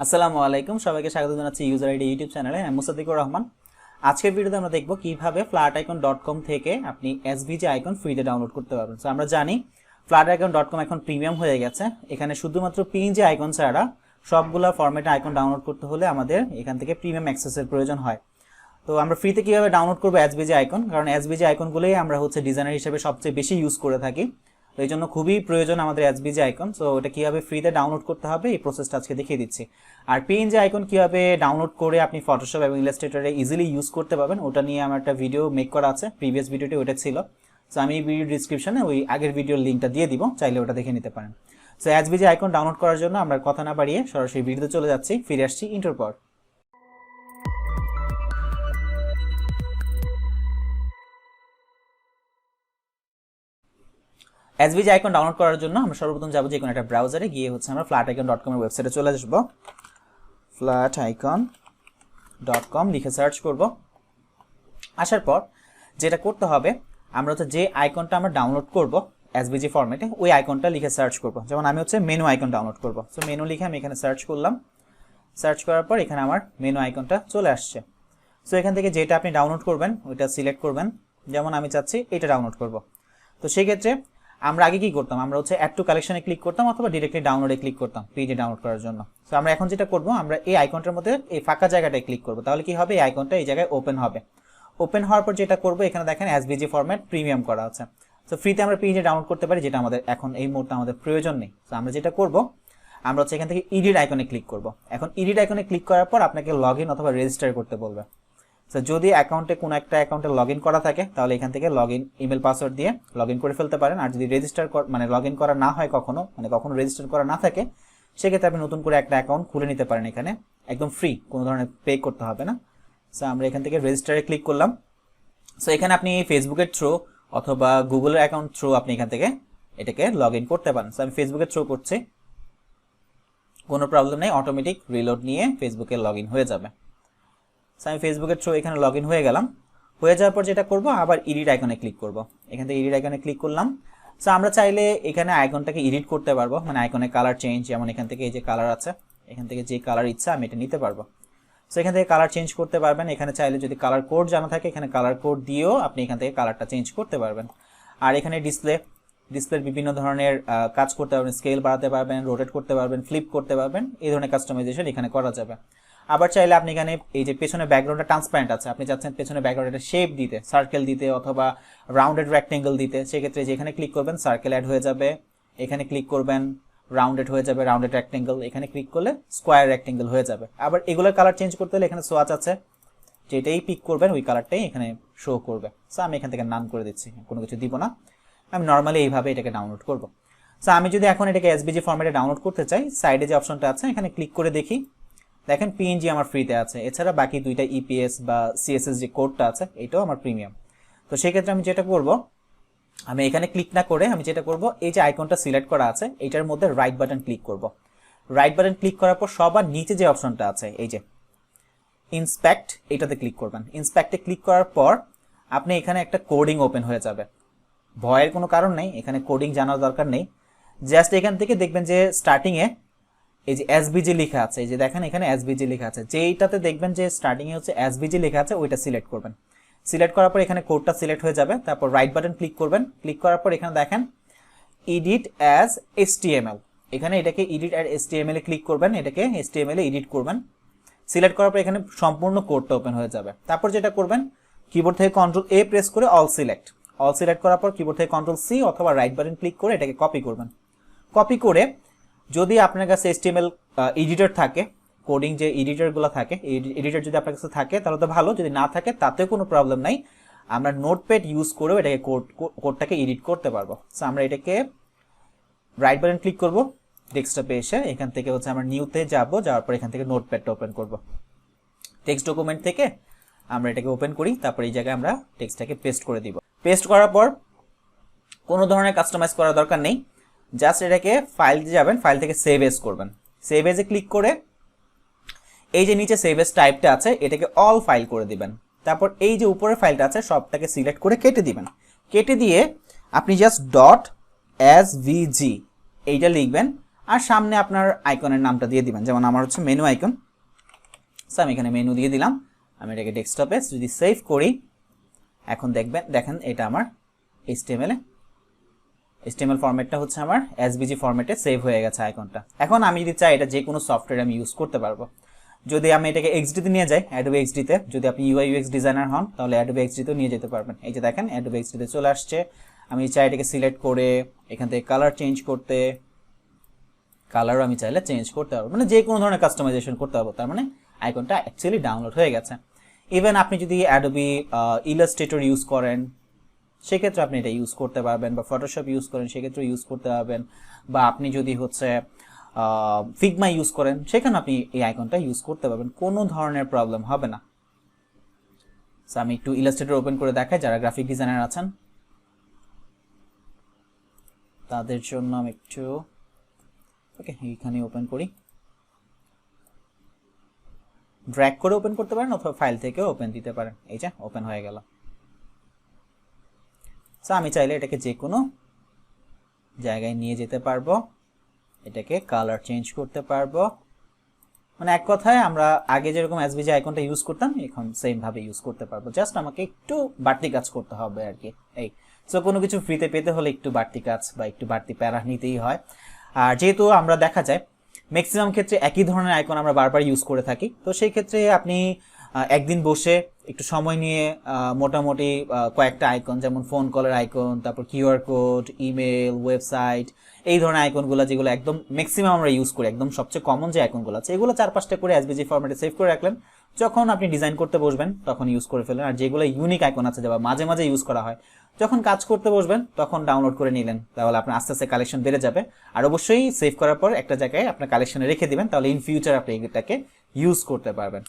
আসসালামু আলাইকুম, সবাইকে স্বাগত জানাচ্ছি ইউজার আইডি ইউটিউব চ্যানেলে। আমি মুসাদ্দিকুর রহমান। আজকের ভিডিওতে আমরা দেখব কিভাবে flaticon.com থেকে আপনি SVG আইকন ফ্রিতে ডাউনলোড করতে পারবেন। সো আমরা জানি flaticon.com এখন প্রিমিয়াম হয়ে গেছে। এখানে শুধুমাত্র PNG আইকন ছাড়া সবগুলা ফরম্যাটে আইকন ডাউনলোড করতে হলে আমাদের এখান থেকে প্রিমিয়াম অ্যাক্সেসের প্রয়োজন হয়। তো আমরা ফ্রিতে কিভাবে ডাউনলোড করব SVG আইকন, কারণ SVG আইকনগুলোই আমরা ডিজাইনার হিসেবে সবচেয়ে বেশি ইউজ করে থাকি। তো এই জন্য খুবই প্রয়োজন আমাদের SVG আইকন। সো এটা কিভাবে ফ্রিতে ডাউনলোড করতে হবে এই প্রসেসটা আজকে দেখিয়ে দিচ্ছি। আর PNG আইকন কিভাবে ডাউনলোড করে আপনি ফটোশপ এবং ইলাস্ট্রেটরে ইজিলি ইউজ করতে পারবেন ওটা নিয়ে আমার একটা ভিডিও মেক করা আছে, প্রিভিয়াস ভিডিওটি ওটা ছিল। সো আমি এই ভিডিও ডিসক্রিপশনে ওই আগের ভিডিওর লিঙ্কটা দিয়ে দিব, চাইলে ওটা দেখে নিতে পারেন। সো SVG আইকন ডাউনলোড করার জন্য আমরা কথা না বাড়িয়ে সরাসরি ভিডিওতে চলে যাচ্ছি, ফিরে আসছি ইন্টার পর। SVG আইকন ডাউনলোড করার জন্য আমরা সর্বপ্রথম যাব যে কোনো একটা ব্রাউজারে গিয়ে আমরা flaticon.com এর ওয়েবসাইটে চলে আসব। flaticon.com লিখে সার্চ করব। আসার পর যেটা করতে হবে, আমরা যে আইকনটা আমরা ডাউনলোড করব SVG ফরম্যাটে ওই আইকনটা লিখে সার্চ করব। যেমন আমি মেনু আইকন ডাউনলোড করব। সো মেনু লিখে আমি এখানে সার্চ করলাম। সার্চ করার পর এখানে আমার মেনু আইকনটা চলে আসছে। সো এখান থেকে যেটা আপনি ডাউনলোড করবেন ওইটা সিলেক্ট করবেন। যেমন আমি চাচ্ছি এটা ডাউনলোড করব। তো সেই ক্ষেত্রে আমরা আগে কি করতাম, আমরা অ্যাড টু কালেকশনে ক্লিক করতাম অথবা ডিরেক্টলি ডাউনলোডে ক্লিক করতাম পিএনজি ডাউনলোড করার জন্য। সো আমরা এখন যেটা করব, আমরা এই আইকনটার মধ্যে এই ফাঁকা জায়গাটায় ক্লিক করব। তাহলে কি হবে, এই আইকনটা এই জায়গায় ওপেন হবে। ওপেন হওয়ার পর যেটা করব, এখানে দেখেন SVG ফরম্যাট প্রিমিয়াম করা আছে। সো ফ্রিতে আমরা পিএনজি ডাউনলোড করতে পারি, যেটা আমাদের এখন এই মুহূর্তে আমাদের প্রয়োজন নেই। সো আমরা যেটা করব, আমরা এখান থেকে এডিট আইকনে ক্লিক করব। এখন এডিট আইকনে ক্লিক করার পর আপনাকে লগইন অথবা রেজিস্টার করতে বলবে। সো যদি কোনো একটা অ্যাকাউন্টে লগইন করা থাকে তাহলে এখান থেকে লগইন ইমেল পাসওয়ার্ড দিয়ে লগইন করে ফেলতে পারেন। আর যদি রেজিস্টার লগইন করা না হয় কখনো রেজিস্টার করা না থাকে, সেক্ষেত্রে আপনি নতুন করে একটা অ্যাকাউন্ট খুলে নিতে পারেন। এখানে একদম ফ্রি, কোনো ধরনের পে করতে হবে না। সো আমরা এখান থেকে রেজিস্টারে ক্লিক করলাম। সো এখানে আপনি ফেসবুকের থ্রু অথবা গুগলের অ্যাকাউন্ট থ্রু আপনি এখান থেকে এটাকে লগইন করতে পারেন। সো আমি ফেসবুকের থ্রু করছি, কোনো প্রবলেম নেই, অটোমেটিক রিলোড নিয়ে ফেসবুকে লগইন হয়ে যাবে। সো আমি ফেসবুকের থ্রু এখানে লগইন হয়ে গেলাম। হয়ে যাওয়ার পর যেটা করব, আবার এডিট আইকনে ক্লিক করব। এখান থেকে এডিট আইকনে ক্লিক করলাম। সো আমরা চাইলে এখানে আইকনটাকে এডিট করতে পারবো, আইকনের কালার চেঞ্জ। যেমন এখান থেকে এই যে কালার আছে, এখান থেকে যে কালার ইচ্ছা আমি এটা নিতে পারবো। সো এখান থেকে কালার চেঞ্জ করতে পারবেন। এখানে চাইলে যদি কালার কোড জানা থাকে, এখানে কালার কোড দিয়েও আপনি এখান থেকে কালারটা চেঞ্জ করতে পারবেন। আর এখানে ডিসপ্লের বিভিন্ন ধরনের কাজ করতে পারবেন, স্কেল বাড়াতে পারবেন, রোটেট করতে পারবেন, ফ্লিপ করতে পারবেন। এই ধরনের কাস্টমাইজেশন এখানে করা যাবে। আবার চাইলে আপনি এখানে এই যে পেছনে ব্যাকগ্রাউন্ডটা ট্রান্সপারেন্ট আছে, আপনি চাচ্ছেন পেছনে ব্যাকগ্রাউন্ডে শেপ দিতে, সার্কেল দিতে অথবা রাউন্ডেড রেক্টেঙ্গল দিতে, সেক্ষেত্রে যেখানে ক্লিক করবেন সার্কেল অ্যাড হয়ে যাবে। এখানে ক্লিক করবেন রাউন্ডেড হয়ে যাবে, রাউন্ডেড রেক্টেঙ্গল। এখানে ক্লিক করলে স্কোয়ার রেক্টেঙ্গল হয়ে যাবে। আবার এগুলোর কালার চেঞ্জ করতে হলে এখানে সোয়াচ আছে, যেটাই পিক করবেন ওই কালারটাই এখানে শো করবে। সো আমি এখান থেকে নান করে দিচ্ছি, কোনো কিছু দিব না। আমি নর্মালি এইভাবে এটাকে ডাউনলোড করব। সো আমি যদি এখন এটাকে SVG ফরম্যাটে ডাউনলোড করতে চাই, সাইডে যে অপশনটা আছে এখানে ক্লিক করে দেখি, দেখেন PNG আমার ফ্রিতে আছে। এছাড়া বাকি দুইটা EPS বা CSS যে কোডটা আছে এটাও আমার প্রিমিয়াম। তো সেক্ষেত্রে আমি যেটা করব, আমি এখানে ক্লিক না করে আমি যেটা করব, এই যে আইকনটা সিলেক্ট করা আছে এটার মধ্যে রাইট বাটন ক্লিক করব। রাইট বাটন ক্লিক করার পর সবার নিচে যে অপশনটা আছে এই যে ইন্সপেক্ট, এটাতে ক্লিক করবেন। ইন্সপেক্টে ক্লিক করার পর আপনি এখানে একটা কোডিং ওপেন হয়ে যাবে। ভয়ের কোনো কারণ নেই, এখানে কোডিং জানার দরকার নেই। জাস্ট এখান থেকে দেখবেন যে স্টার্টিংয়ে এই যে SVG লেখা আছে, এই যে দেখেন এখানে SVG লেখা আছে, যেইটাতে দেখবেন যে স্টার্টিংয়ে SVG লেখা আছে ওইটা সিলেক্ট করবেন। সিলেক্ট করার পর এখানে কোডটা সিলেক্ট হয়ে যাবে। তারপর রাইট বাটন ক্লিক করবেন। ক্লিক করার পর এখানে দেখেন এডিট অ্যাজ HTML, এখানে এটাকে এডিট অ্যাজ HTML এ ক্লিক করবেন, এটাকে HTML এ এডিট করবেন। সিলেক্ট করার পর এখানে সম্পূর্ণ কোডটা ওপেন হয়ে যাবে। তারপর যেটা করবেন, কিবোর্ড থেকে Ctrl A প্রেস করে অল সিলেক্ট করার পর কিবোর্ড থেকে Ctrl C অথবা রাইট বাটন ক্লিক করে এটাকে কপি করবেন। কপি করে যদি আপনার কাছে HTML এডিটর থাকে, কোডিং যে এডিটরগুলো থাকে, এডিটর যদি আপনার কাছে থাকে তাহলে তো ভালো, যদি না থাকে তাতেও কোনো প্রবলেম নাই, আমরা নোটপ্যাড ইউজ করেও এটাকে কোডটাকে এডিট করতে পারবো। সো আমরা এটাকে রাইট বাটন ক্লিক করব, ডেস্কটপে এসে এখান থেকে আমরা নিউতে যাওয়ার পর এখান থেকে নোটপ্যাডটা ওপেন করব। টেক্সট ডকুমেন্ট থেকে আমরা এটাকে ওপেন করি, তারপর এই জায়গায় আমরা টেক্সটটাকে পেস্ট করে দিব। পেস্ট করার পর কোনো ধরনের কাস্টমাইজ করার দরকার নেই, জাস্ট এটাকে ফাইল দিয়ে যাবেন, ফাইল থেকে সেভ এজ করবেন। সেভ এজে ক্লিক করে এই যে নিচে সেভ এজ টাইপটা আছে এটাকে অল ফাইল করে দিবেন। তারপর এই যে উপরের ফাইলটা আছে সবটাকে সিলেক্ট করে কেটে দিবেন। কেটে দিয়ে আপনি জাস্ট .svg এইটা লিখবেন। আর সামনে আপনার আইকনের নামটা দিয়ে দিবেন, যেমন আমার হচ্ছে মেনু আইকন। সো আমি এখানে মেনু দিয়ে দিলাম, আমি এটাকে ডেস্কটপে যদি সেভ করি, এখন দেখেন এটা আমার HTML ফরম্যাটটা হচ্ছে আমার SVG ফরম্যাটে সেভ হয়ে গেছে আইকনটা। এখন আমি যদি চাই এটা যে কোনো সফটওয়্যারে আমি ইউজ করতে পারবো। যদি আমি এটাকে XD তে নিয়ে যাই, Adobe XD তে, যদি আপনি UI UX ডিজাইনার হন তাহলে Adobe XD তেও নিয়ে যেতে পারবেন। এই যে দেখেন Adobe XD তে চলে আসছে। আমি চাই এটাকে সিলেক্ট করে এখান থেকে কালার চেঞ্জ করতে, কালারও আমি চাইলে চেঞ্জ করতে পারবো, মানে যে কোনো ধরনের কাস্টমাইজেশন করতে পারবো। তার মানে আইকনটা অ্যাকচুয়ালি ডাউনলোড হয়ে গেছে। ইভেন আপনি যদি Adobe Illustrator ইউজ করেন সেক্ষেত্রে আপনি এটা ইউজ করতে পারবেন, বা Photoshop ইউজ করেন সেক্ষেত্রে ইউজ করতে পারবেন, বা আপনি যদি হচ্ছে ফিগমা ইউজ করেন সেখানে আপনি এই আইকনটা ইউজ করতে পারবেন, কোনো ধরনের প্রবলেম হবে না। সো আমি একটু ইলাস্ট্রেটর ওপেন করে দেখাই, যারা গ্রাফিক ডিজাইনার আছেন তাদের জন্য আমি একটু ওকে এইখানে ওপেন করি, ড্র্যাগ করে ওপেন করতে পারেন অথবা ফাইল থেকে ওপেন দিতে পারেন। এই যে ওপেন হয়ে গেল। সো আমি চাইলে এটাকে যে কোনো জায়গায় নিয়ে যেতে পারবো, এটাকে কালার চেঞ্জ করতে পারবো, মানে এক কথায় আমরা আগে যেরকম SVG আইকনটা ইউজ করতাম এখন সেম ভাবে ইউজ করতে পারবো। জাস্ট আমাকে একটু বাড়তি কাজ করতে হবে আর কি। এই সো কোনো কিছু ফ্রিতে পেতে হলে একটু বাড়তি কাজ বা একটু বাড়তি প্যারা নিতেই হয়। আর যেহেতু আমরা দেখা যায় ম্যাক্সিমাম ক্ষেত্রে একই ধরনের আইকন আমরা বারবার ইউজ করে থাকি, তো সেই ক্ষেত্রে আপনি একদিন বসে একটু সময় নিয়ে মোটামুটি কয়েকটা আইকন, যেমন ফোন কলের আইকন, তারপর QR কোড, ইমেল, ওয়েবসাইট, এই ধরনের আইকনগুলো যেগুলো একদম ম্যাক্সিমাম আমরা ইউজ করি, একদম সবচেয়ে কমন যে আইকনগুলো আছে, এগুলো 4-5টা করে SVG ফরম্যাটে সেভ করে রাখলেন। যখন আপনি ডিজাইন করতে বসবেন তখন ইউজ করে ফেলেন। আর যেগুলো ইউনিক আইকন আছে যেটা মাঝে মাঝে ইউজ করা হয়, যখন কাজ করতে বসবেন তখন ডাউনলোড করে নিলেন, তাহলে আপনার আস্তে আস্তে কালেকশন বেড়ে যাবে। আর অবশ্যই সেভ করার পর একটা জায়গায় আপনার কালেকশনে রেখে দিবেন, তাহলে ইন ফিউচার আপনি এটাকে ইউজ করতে পারবেন।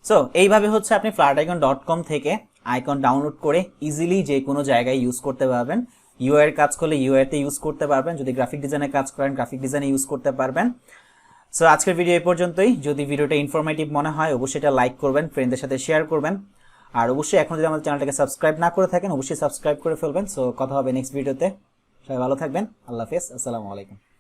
সো এইভাবে হচ্ছে আপনি flaticon.com থেকে আইকন ডাউনলোড করে ইজিলি যে কোনো জায়গায় ইউজ করতে পারবেন। UI এর কাজ করলে UI তে ইউজ করতে পারবেন, যদি গ্রাফিক ডিজাইনের কাজ করেন গ্রাফিক ডিজাইনে ইউজ করতে পারবেন। সো আজকের ভিডিও এই পর্যন্তই। যদি ভিডিওটা ইনফরমেটিভ মনে হয় অবশ্যই এটা লাইক করবেন, ফ্রেন্ডদের সাথে শেয়ার করবেন, আর অবশ্যই এখন যদি আমাদের চ্যানেলটাকে সাবস্ক্রাইব না করে থাকেন অবশ্যই সাবস্ক্রাইব করে ফেলবেন। সো কথা হবে নেক্সট ভিডিওতে। সবাই ভালো থাকবেন, আল্লাহ হাফেজ, আসসালামু আলাইকুম।